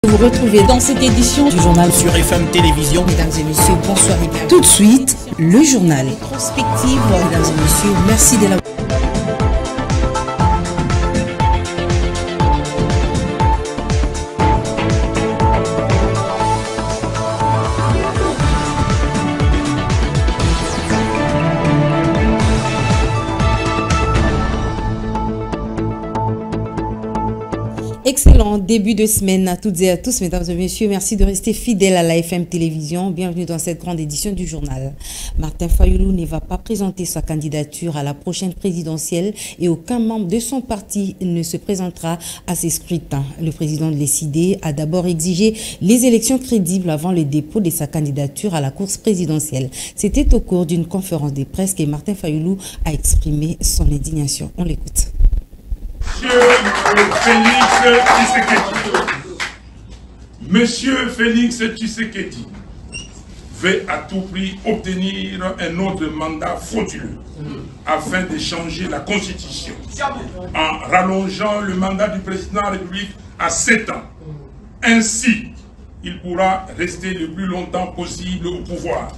Vous retrouvez dans cette édition du journal sur FM Télévision. Mesdames et messieurs, bonsoir et bienvenue. Tout de suite, le journal. Rétrospective, mesdames et messieurs, merci de la... Excellent début de semaine à toutes et à tous, mesdames et messieurs. Merci de rester fidèles à la FM Télévision. Bienvenue dans cette grande édition du journal. Martin Fayoulou ne va pas présenter sa candidature à la prochaine présidentielle et aucun membre de son parti ne se présentera à ces scrutins. Le président de l'ECID a d'abord exigé les élections crédibles avant le dépôt de sa candidature à la course présidentielle. C'était au cours d'une conférence de presse que Martin Fayoulou a exprimé son indignation. On l'écoute. Monsieur Félix Tshisekedi veut à tout prix obtenir un autre mandat frauduleux afin de changer la Constitution en rallongeant le mandat du président de la République à 7 ans. Ainsi, il pourra rester le plus longtemps possible au pouvoir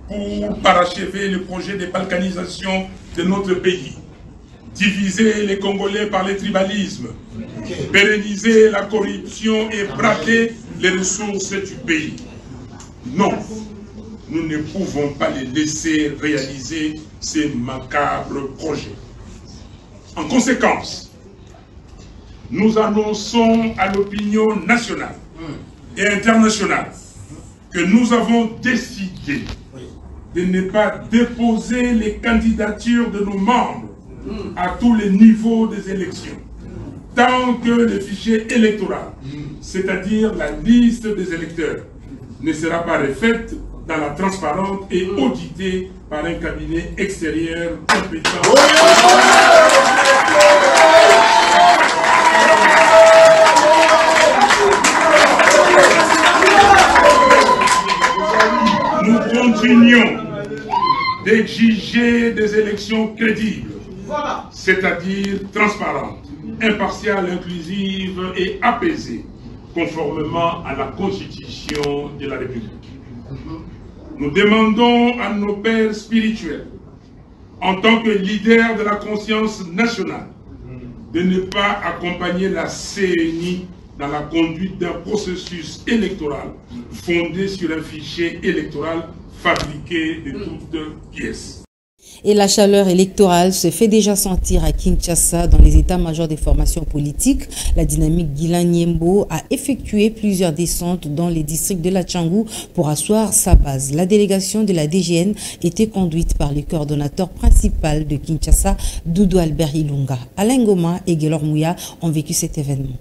pour parachever le projet de balkanisation de notre pays. Diviser les Congolais par le tribalisme, pérenniser la corruption et braquer les ressources du pays. Non, nous ne pouvons pas les laisser réaliser ces macabres projets. En conséquence, nous annonçons à l'opinion nationale et internationale que nous avons décidé de ne pas déposer les candidatures de nos membres à tous les niveaux des élections, tant que le fichier électoral, c'est-à-dire la liste des électeurs, ne sera pas refaite dans la transparente et auditée par un cabinet extérieur compétent. Nous continuons d'exiger des élections crédibles, c'est-à-dire transparente, impartiale, inclusive et apaisée, conformément à la Constitution de la République. Nous demandons à nos pères spirituels, en tant que leaders de la conscience nationale, de ne pas accompagner la CENI dans la conduite d'un processus électoral fondé sur un fichier électoral fabriqué de toutes pièces. Et la chaleur électorale se fait déjà sentir à Kinshasa dans les états-majors des formations politiques. La dynamique Guilain Nyembo a effectué plusieurs descentes dans les districts de la Tchangou pour asseoir sa base. La délégation de la DGN était conduite par le coordonnateur principal de Kinshasa, Doudou Albert Ilunga. Alain Ngoma et Guélor Mouya ont vécu cet événement.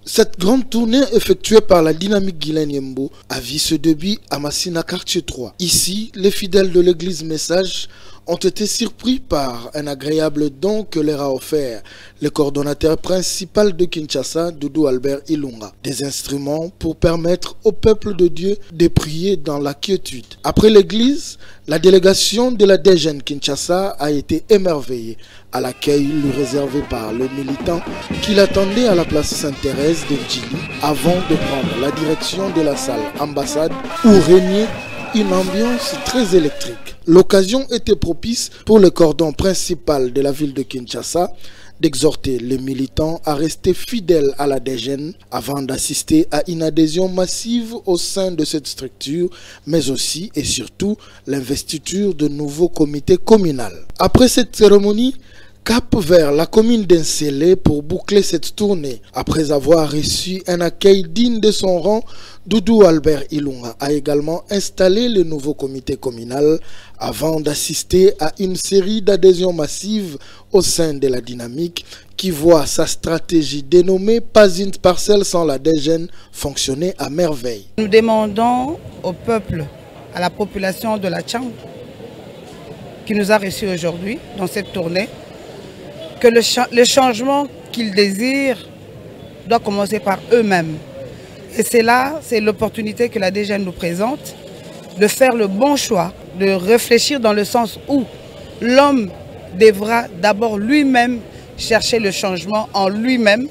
Cette grande tournée effectuée par la dynamique Guilain Nyembo a vu ce début à Massina quartier 3. Ici, les fidèles de l'église Message ont été surpris par un agréable don que leur a offert le coordonnateur principal de Kinshasa, Doudou Albert Ilunga. Des instruments pour permettre au peuple de Dieu de prier dans la quiétude. Après l'église, la délégation de la DGN Kinshasa a été émerveillée à l'accueil lui réservé par le militant qui l'attendait à la place Sainte-Thérèse de Djili avant de prendre la direction de la salle ambassade où régnait une ambiance très électrique. L'occasion était propice pour le cordon principal de la ville de Kinshasa d'exhorter les militants à rester fidèles à la DGN avant d'assister à une adhésion massive au sein de cette structure, mais aussi et surtout l'investiture de nouveaux comités communaux. Après cette cérémonie, cap vers la commune d'Ensélé pour boucler cette tournée. Après avoir reçu un accueil digne de son rang, Doudou Albert Ilunga a également installé le nouveau comité communal avant d'assister à une série d'adhésions massives au sein de la dynamique qui voit sa stratégie dénommée « Pas une parcelle sans la DGN » fonctionner à merveille. Nous demandons au peuple, à la population de la Tchang qui nous a reçus aujourd'hui dans cette tournée, que le changement qu'ils désirent doit commencer par eux-mêmes. Et c'est là, c'est l'opportunité que la DGN nous présente de faire le bon choix, de réfléchir dans le sens où l'homme devra d'abord lui-même chercher le changement en lui-même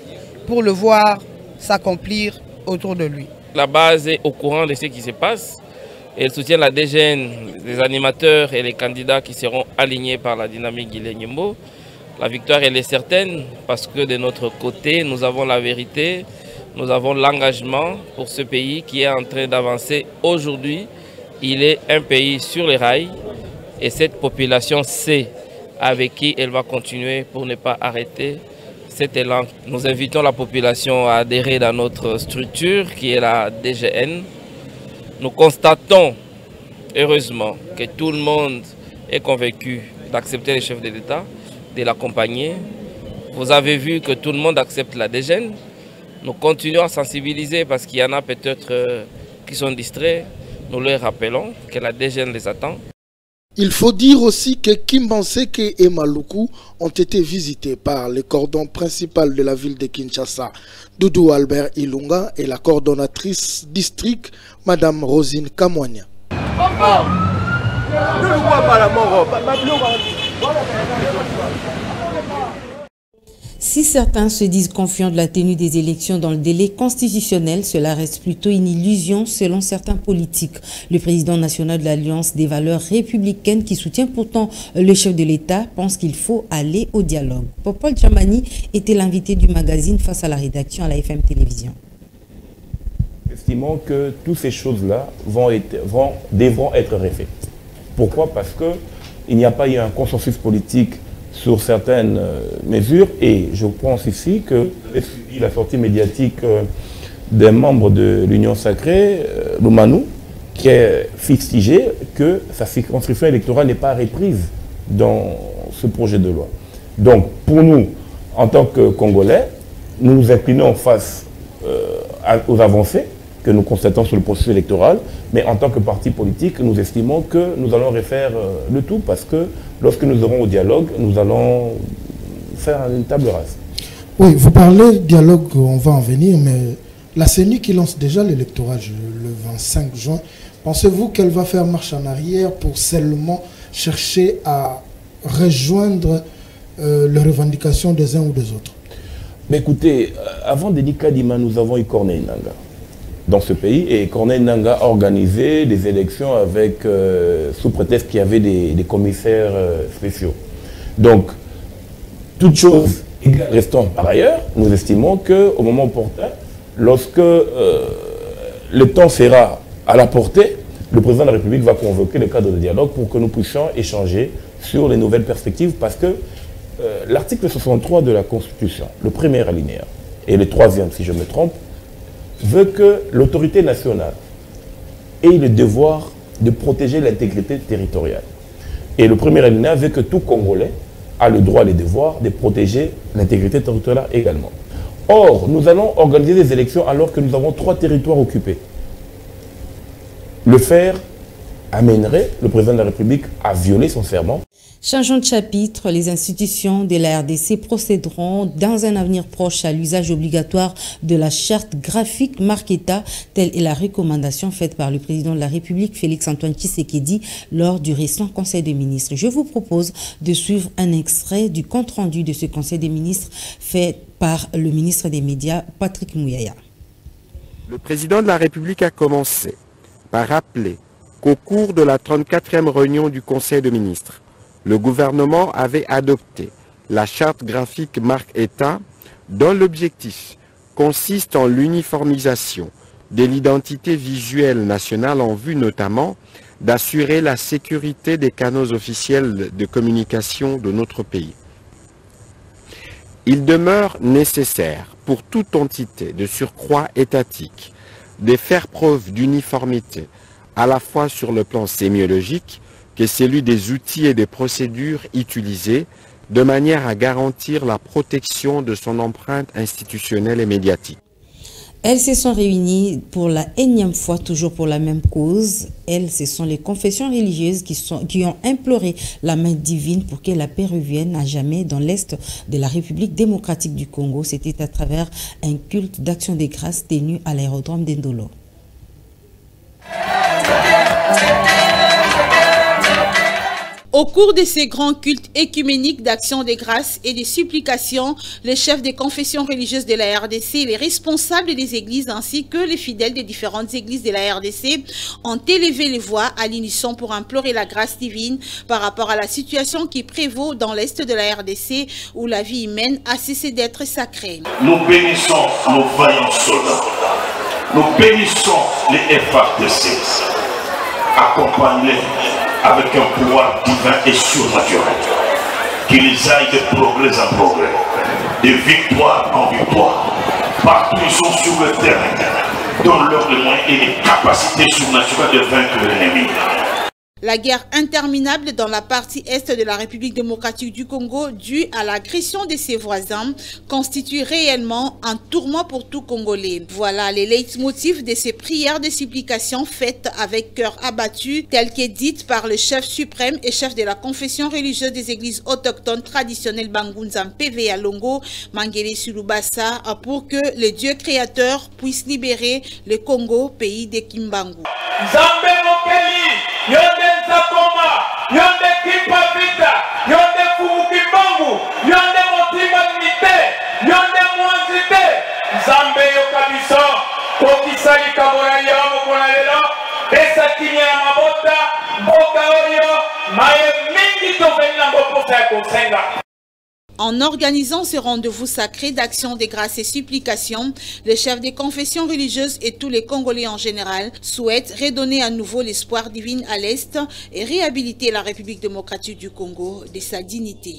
pour le voir s'accomplir autour de lui. La base est au courant de ce qui se passe. Elle soutient la DGN, les animateurs et les candidats qui seront alignés par la dynamique Guilain Nyembo. La victoire, elle est certaine parce que de notre côté, nous avons la vérité, nous avons l'engagement pour ce pays qui est en train d'avancer aujourd'hui. Il est un pays sur les rails et cette population sait avec qui elle va continuer pour ne pas arrêter cet élan. Nous invitons la population à adhérer dans notre structure qui est la DGN. Nous constatons, heureusement, que tout le monde est convaincu d'accepter les chefs de l'État, de l'accompagner. Vous avez vu que tout le monde accepte la DGN. Nous continuons à sensibiliser parce qu'il y en a peut-être qui sont distraits. Nous leur rappelons que la DGN les attend. Il faut dire aussi que Kimbanseke et Maluku ont été visités par le cordon principal de la ville de Kinshasa, Doudou Albert Ilunga, et la coordonnatrice district, Madame Rosine Kamwanya. Si certains se disent confiants de la tenue des élections dans le délai constitutionnel, cela reste plutôt une illusion selon certains politiques. Le président national de l'Alliance des valeurs républicaines, qui soutient pourtant le chef de l'État, pense qu'il faut aller au dialogue. Popol Djamani était l'invité du magazine face à la rédaction à la FM Télévision. Estimons que toutes ces choses-là devront être refaites. Pourquoi? Parce qu'il n'y a pas eu un consensus politique sur certaines mesures, et je pense ici que la sortie médiatique d'un membre de l'Union sacrée, Loumanou, qui est fustigé que sa circonscription électorale n'est pas reprise dans ce projet de loi. Donc pour nous, en tant que Congolais, nous nous inclinons face aux avancées que nous constatons sur le processus électoral, mais en tant que parti politique, nous estimons que nous allons refaire le tout parce que lorsque nous aurons au dialogue, nous allons faire une table rase. Oui, vous parlez de dialogue, on va en venir, mais la CENI qui lance déjà l'électorat le 25 juin, pensez-vous qu'elle va faire marche en arrière pour seulement chercher à rejoindre les revendications des uns ou des autres? Mais écoutez, avant Denis Kadima, nous avons eu Corneille Nangaa dans ce pays, et Corneille Nangaa a organisé des élections avec, sous prétexte qu'il y avait des commissaires spéciaux. Donc, toute chose restant par ailleurs, nous estimons qu'au moment opportun, lorsque le temps sera à la portée, le président de la République va convoquer le cadre de dialogue pour que nous puissions échanger sur les nouvelles perspectives, parce que l'article 63 de la Constitution, le premier alinéa, et le troisième si je me trompe, veut que l'autorité nationale ait le devoir de protéger l'intégrité territoriale. Et le premier alinéa veut que tout Congolais a le droit et le devoir de protéger l'intégrité territoriale également. Or, nous allons organiser des élections alors que nous avons 3 territoires occupés. Le faire amènerait le président de la République à violer son serment. Changeons de chapitre, les institutions de la RDC procéderont dans un avenir proche à l'usage obligatoire de la charte graphique Marc-État, telle est la recommandation faite par le président de la République, Félix-Antoine Tshisekedi, lors du récent Conseil des ministres. Je vous propose de suivre un extrait du compte-rendu de ce Conseil des ministres fait par le ministre des Médias, Patrick Mouyaya. Le président de la République a commencé par rappeler qu'au cours de la 34e réunion du Conseil des ministres, le gouvernement avait adopté la charte graphique Marc-État dont l'objectif consiste en l'uniformisation de l'identité visuelle nationale en vue notamment d'assurer la sécurité des canaux officiels de communication de notre pays. Il demeure nécessaire pour toute entité de surcroît étatique de faire preuve d'uniformité à la fois sur le plan sémiologique que celui des outils et des procédures utilisés de manière à garantir la protection de son empreinte institutionnelle et médiatique. Elles se sont réunies pour la énième fois, toujours pour la même cause. Elles, ce sont les confessions religieuses qui ont imploré la main divine pour que la paix revienne à jamais dans l'Est de la République démocratique du Congo. C'était à travers un culte d'action des grâces tenu à l'aérodrome d'Endolo. Au cours de ces grands cultes écuméniques d'action de grâce et de supplication, les chefs des confessions religieuses de la RDC, les responsables des églises ainsi que les fidèles des différentes églises de la RDC ont élevé les voix à l'unisson pour implorer la grâce divine par rapport à la situation qui prévaut dans l'est de la RDC où la vie humaine a cessé d'être sacrée. Nous bénissons nos vaillants soldats. Nous bénissons les FARDC. Accompagnez-les avec un pouvoir divin et surnaturel, qui les aille de progrès en progrès, de victoire en victoire. Partout ils sont sur le terrain, donne-leur les moyens et les capacités surnaturelles de vaincre l'ennemi. La guerre interminable dans la partie est de la République démocratique du Congo, due à l'agression de ses voisins, constitue réellement un tourment pour tout Congolais. Voilà les leitmotifs de ces prières de supplication faites avec cœur abattu, telles qu'est dites par le chef suprême et chef de la confession religieuse des églises autochtones traditionnelles Bangunzam PV à Longo, Mangele Sulubasa, pour que le Dieu créateur puisse libérer le Congo, pays de Kimbangu. Nzakoma, yonde Kimpa Vita, yonde Kimbangu, yonde Motima Nite, yonde Mwanzite, Zambe Yokabiso, Kokisali Kabora Yamo Konalelo, Esa Kinya Mabota, Boka Oyo, Maye Mingi Tovenina Boposa Konsenga. En organisant ce rendez-vous sacré d'action de grâce et supplication, les chefs des confessions religieuses et tous les Congolais en général souhaitent redonner à nouveau l'espoir divin à l'Est et réhabiliter la République démocratique du Congo de sa dignité.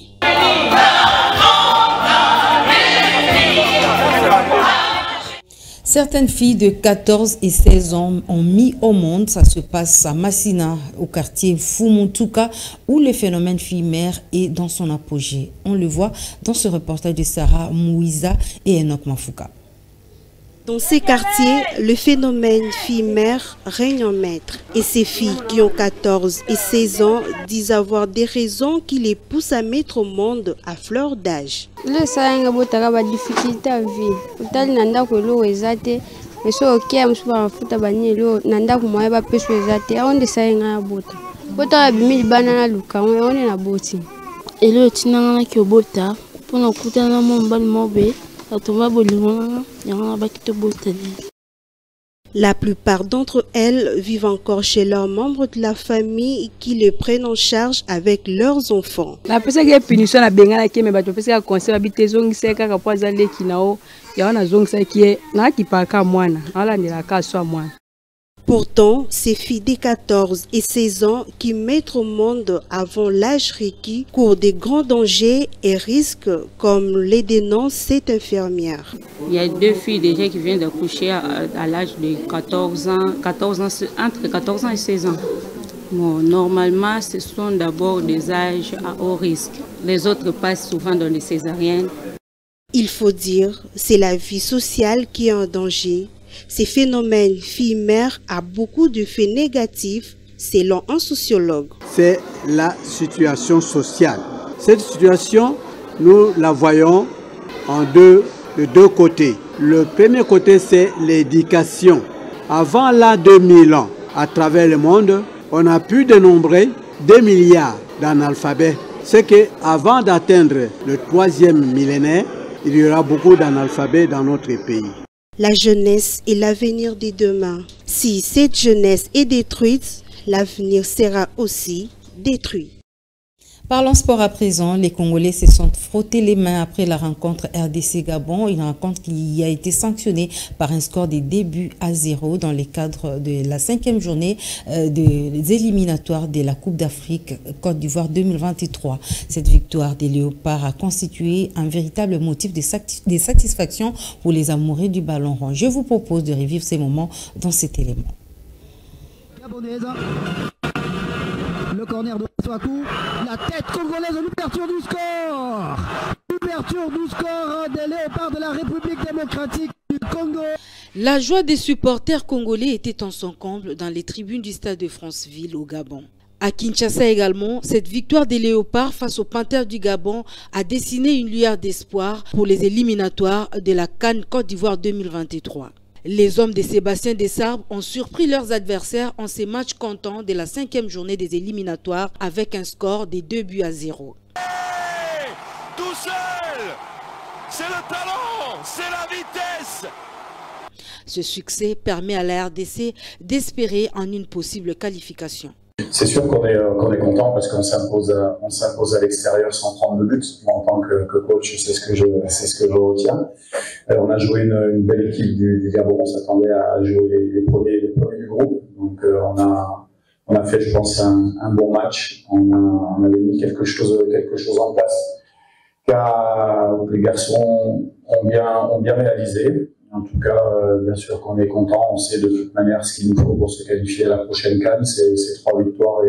Certaines filles de 14 et 16 ans ont mis au monde, ça se passe à Massina, au quartier Fumutuka, où le phénomène fille-mère est dans son apogée. On le voit dans ce reportage de Sarah Mouiza et Enoch Mafuka. Dans ces quartiers, le phénomène fille-mère règne en maître. Et ces filles qui ont 14 et 16 ans disent avoir des raisons qui les poussent à mettre au monde à fleur d'âge. La plupart d'entre elles vivent encore chez leurs membres de la famille qui les prennent en charge avec leurs enfants. Pourtant, ces filles de 14 et 16 ans qui mettent au monde avant l'âge requis courent de grands dangers et risques, comme les dénonce cette infirmière. Il y a deux filles déjà qui viennent d'accoucher à l'âge de 14 ans, entre 14 ans et 16 ans. Bon, normalement, ce sont d'abord des âges à haut risque. Les autres passent souvent dans les césariennes. Il faut dire, c'est la vie sociale qui est en danger. Ces phénomènes fille-mère a beaucoup d'effets négatifs, selon un sociologue. C'est la situation sociale. Cette situation, nous la voyons de deux côtés. Le premier côté, c'est l'éducation. Avant l'an 2000 ans, à travers le monde, on a pu dénombrer 2 milliards d'analphabètes. C'est qu'avant d'atteindre le 3e millénaire, il y aura beaucoup d'analphabètes dans notre pays. La jeunesse est l'avenir de demain. Si cette jeunesse est détruite, l'avenir sera aussi détruit. Parlons sport à présent. Les Congolais se sont frottés les mains après la rencontre RDC-Gabon, une rencontre qui a été sanctionnée par un score de 2-0 dans le cadre de la 5e journée des éliminatoires de la Coupe d'Afrique Côte d'Ivoire 2023. Cette victoire des Léopards a constitué un véritable motif de satisfaction pour les amoureux du ballon rond. Je vous propose de revivre ces moments dans cet élément. Le corner de Swaku, la tête congolaise, l'ouverture du score. L'ouverture du score des Léopards de la République démocratique du Congo. La joie des supporters congolais était en son comble dans les tribunes du stade de Franceville au Gabon. À Kinshasa également, cette victoire des Léopards face aux Panthères du Gabon a dessiné une lueur d'espoir pour les éliminatoires de la CAN Côte d'Ivoire 2023. Les hommes de Sébastien Dessarbres ont surpris leurs adversaires en ces matchs comptants de la 5e journée des éliminatoires avec un score de 2-0. Tout seul, c'est le talent, c'est la vitesse. Ce succès permet à la RDC d'espérer en une possible qualification. C'est sûr qu'on est content parce qu'on s'impose à l'extérieur sans prendre de but. Moi, en tant que coach, c'est ce que je retiens. On a joué une belle équipe du Gabon. On s'attendait à jouer les premiers du groupe. Donc on a fait, je pense, un bon match. On avait mis quelque chose en place car les garçons ont bien réalisé. En tout cas, bien sûr qu'on est content. On sait de toute manière ce qu'il nous faut pour se qualifier à la prochaine CAN. C'est 3 victoires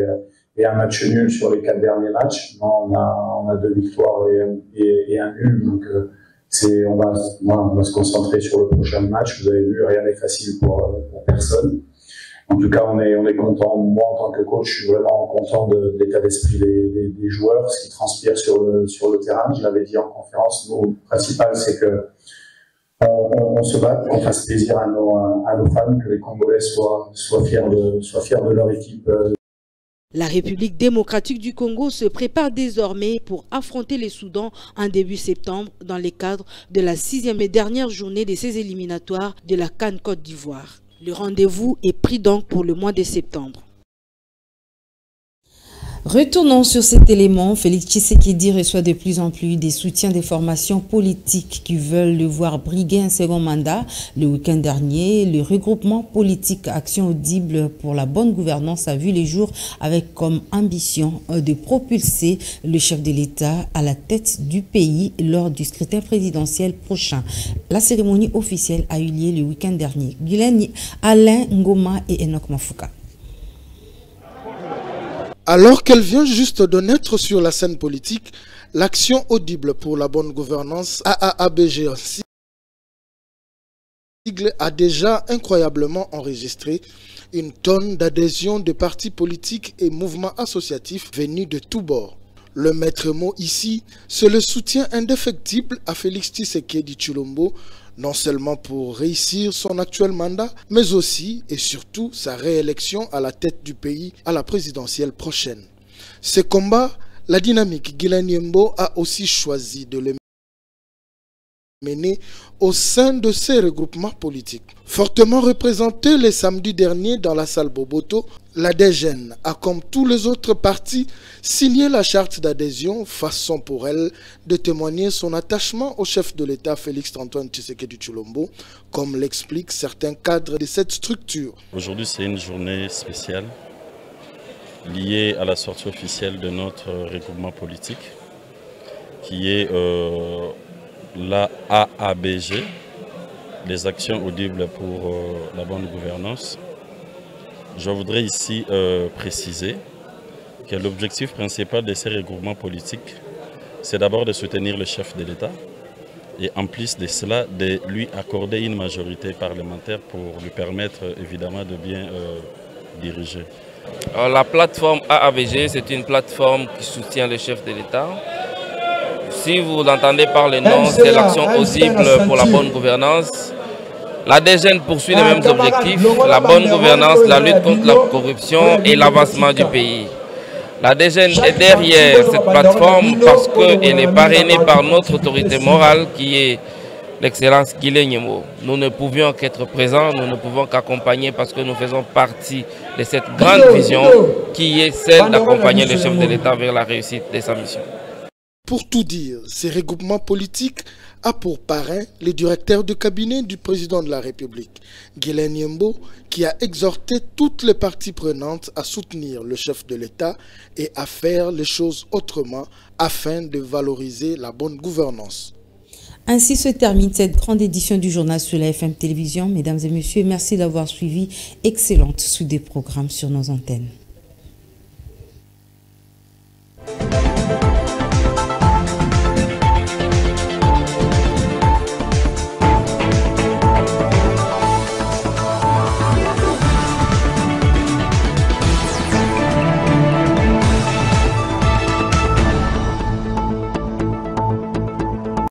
et un match nul sur les 4 derniers matchs. Non, on a 2 victoires et un nul. Donc, on va se concentrer sur le prochain match. Vous avez vu, rien n'est facile pour personne. En tout cas, on est content. Moi, en tant que coach, je suis vraiment content de l'état d'esprit des joueurs, ce qui transpire sur le terrain. Je l'avais dit en conférence. Le principal, c'est que on se bat, qu'on fasse plaisir à nos fans, que les Congolais soient fiers de leur équipe. La République démocratique du Congo se prépare désormais pour affronter les Soudans en début septembre dans le cadre de la 6e et dernière journée de ces éliminatoires de la CAN Côte d'Ivoire. Le rendez-vous est pris donc pour le mois de septembre. Retournons sur cet élément. Félix Tshisekedi reçoit de plus en plus des soutiens des formations politiques qui veulent le voir briguer un second mandat. Le week-end dernier, le regroupement politique Action Audible pour la bonne gouvernance a vu les jours avec comme ambition de propulser le chef de l'État à la tête du pays lors du scrutin présidentiel prochain. La cérémonie officielle a eu lieu le week-end dernier. Guylaine, Alain Ngoma et Enoch Mafuka. Alors qu'elle vient juste de naître sur la scène politique, l'Action Audible pour la bonne gouvernance, AABG en sigle, a déjà incroyablement enregistré une tonne d'adhésion de partis politiques et mouvements associatifs venus de tous bords. Le maître mot ici, c'est le soutien indéfectible à Félix Tshisekedi Tshilombo, non seulement pour réussir son actuel mandat, mais aussi et surtout sa réélection à la tête du pays à la présidentielle prochaine. Ce combat, la dynamique Guylaine Yembo a aussi choisi de le mener au sein de ces regroupements politiques. Fortement représenté le samedi dernier dans la salle Boboto, l'ADGN a, comme tous les autres partis, signé la charte d'adhésion, façon pour elle de témoigner son attachement au chef de l'État Félix-Antoine Tshisekedi Tshilombo, comme l'expliquent certains cadres de cette structure. Aujourd'hui, c'est une journée spéciale liée à la sortie officielle de notre regroupement politique, qui est la AABG, les actions audibles pour la bonne gouvernance. Je voudrais ici préciser que l'objectif principal de ces regroupements politiques, c'est d'abord de soutenir le chef de l'État et en plus de cela, de lui accorder une majorité parlementaire pour lui permettre évidemment de bien diriger. Alors, la plateforme AABG, c'est une plateforme qui soutient le chef de l'État. Si vous l'entendez par le nom, c'est l'action audible pour la bonne gouvernance. L'ADGN poursuit les mêmes objectifs, la bonne gouvernance, la lutte contre la corruption et l'avancement du pays. L'ADGN est derrière cette plateforme parce qu'elle est parrainée par notre autorité morale qui est l'excellence Guylaine Yembo. Nous ne pouvions qu'être présents, nous ne pouvons qu'accompagner parce que nous faisons partie de cette grande vision qui est celle d'accompagner le chef de l'État vers la réussite de sa mission. Pour tout dire, ces regroupements politiques a pour parrain le directeur de cabinet du président de la République, Guylaine Yembo, qui a exhorté toutes les parties prenantes à soutenir le chef de l'État et à faire les choses autrement afin de valoriser la bonne gouvernance. Ainsi se termine cette grande édition du journal sur la FM Télévision. Mesdames et messieurs, merci d'avoir suivi. Excellente suite des programmes sur nos antennes.